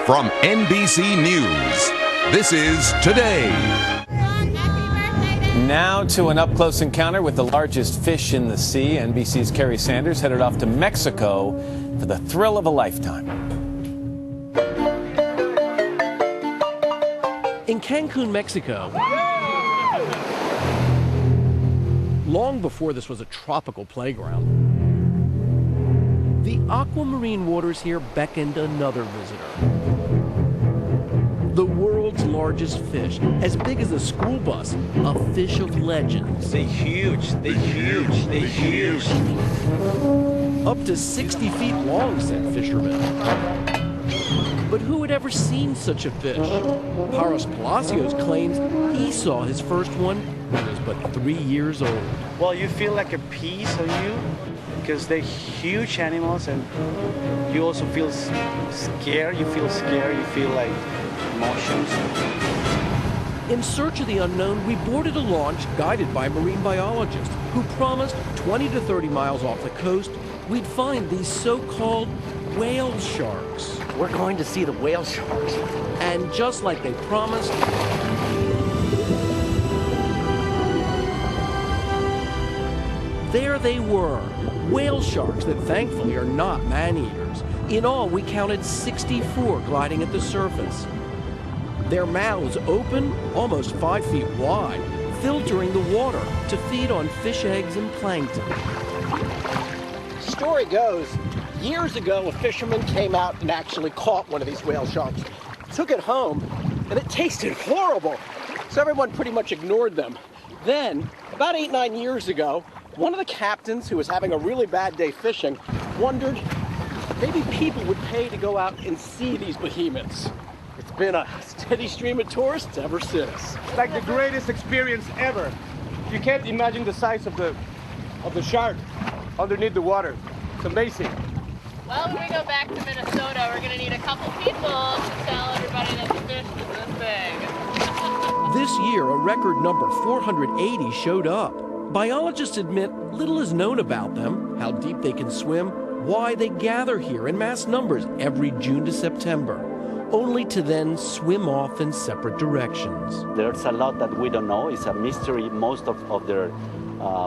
From NBC News, this is Today. Now to an up-close encounter with the largest fish in the sea. NBC's Kerry Sanders headed off to Mexico for the thrill of a lifetime. In Cancun, Mexico, long before this was a tropical playground, the aquamarine waters here beckoned another visitor. The world's largest fish, as big as a school bus, a fish of legends. They're huge, they're huge, they're huge. Up to 60 feet long, said fishermen. But who had ever seen such a fish? Paros Palacios claims he saw his first one when he was but 3 years old. Well, you feel like a piece of you because they're huge animals, and you also feel scared. You feel scared, you feel like emotions. In search of the unknown, we boarded a launch guided by marine biologists who promised 20 to 30 miles off the coast, we'd find these so-called whale sharks. We're going to see the whale sharks. And just like they promised, there they were, whale sharks that thankfully are not man-eaters. In all, we counted 64 gliding at the surface. Their mouths open, almost 5 feet wide, filtering the water to feed on fish eggs and plankton. Story goes, years ago, a fisherman came out and actually caught one of these whale sharks. Took it home, and it tasted horrible. So everyone pretty much ignored them. Then, about 8-9 years ago, one of the captains who was having a really bad day fishing wondered maybe people would pay to go out and see these behemoths. It's been a steady stream of tourists ever since. It's like the greatest experience ever. You can't imagine the size of the shark underneath the water. It's amazing. Well, when we go back to Minnesota, we're going to need a couple people to tell everybody that the fish is this big. This year, a record number 480 showed up. Biologists admit little is known about them, how deep they can swim, why they gather here in mass numbers every June to September, only to then swim off in separate directions. There's a lot that we don't know. It's a mystery, most of their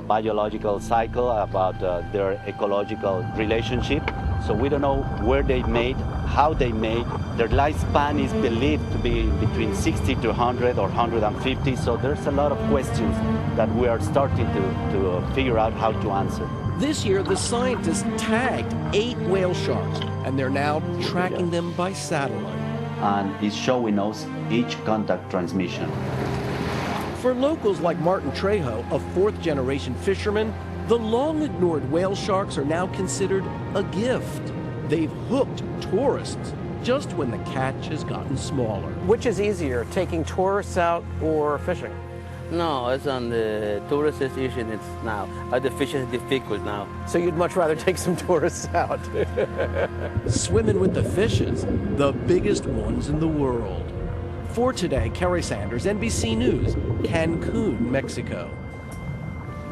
biological cycle, about their ecological relationship. So we don't know where they made, how they made. Their lifespan is believed to be between 60 to 100 or 150. So there's a lot of questions that we are starting to figure out how to answer. This year, the scientists tagged 8 whale sharks, and they're now tracking them by satellite. And it's showing us each contact transmission. For locals like Martin Trejo, a 4th-generation fisherman, the long-ignored whale sharks are now considered a gift. They've hooked tourists just when the catch has gotten smaller. Which is easier, taking tourists out or fishing? No, it's on the tourist station. It's now. The fish is difficult now. So you'd much rather take some tourists out? Swimming with the fishes, the biggest ones in the world. For Today, Kerry Sanders, NBC News, Cancun, Mexico.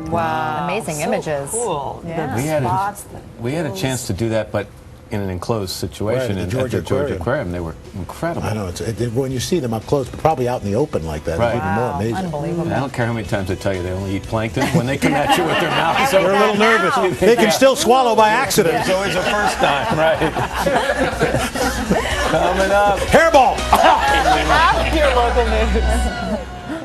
Wow. Amazing so images. Cool. Yeah. We had a chance to do that, but in an enclosed situation right, at the Georgia Aquarium. They were incredible. I know. When you see them up close, probably out in the open like that, right. It's even more amazing. Unbelievable. And I don't care how many times I tell you they only eat plankton. When they come at you with their mouths open, they're a little nervous. They can still swallow by accident. It's always a first time, right? Coming up. Hairball! Your local news.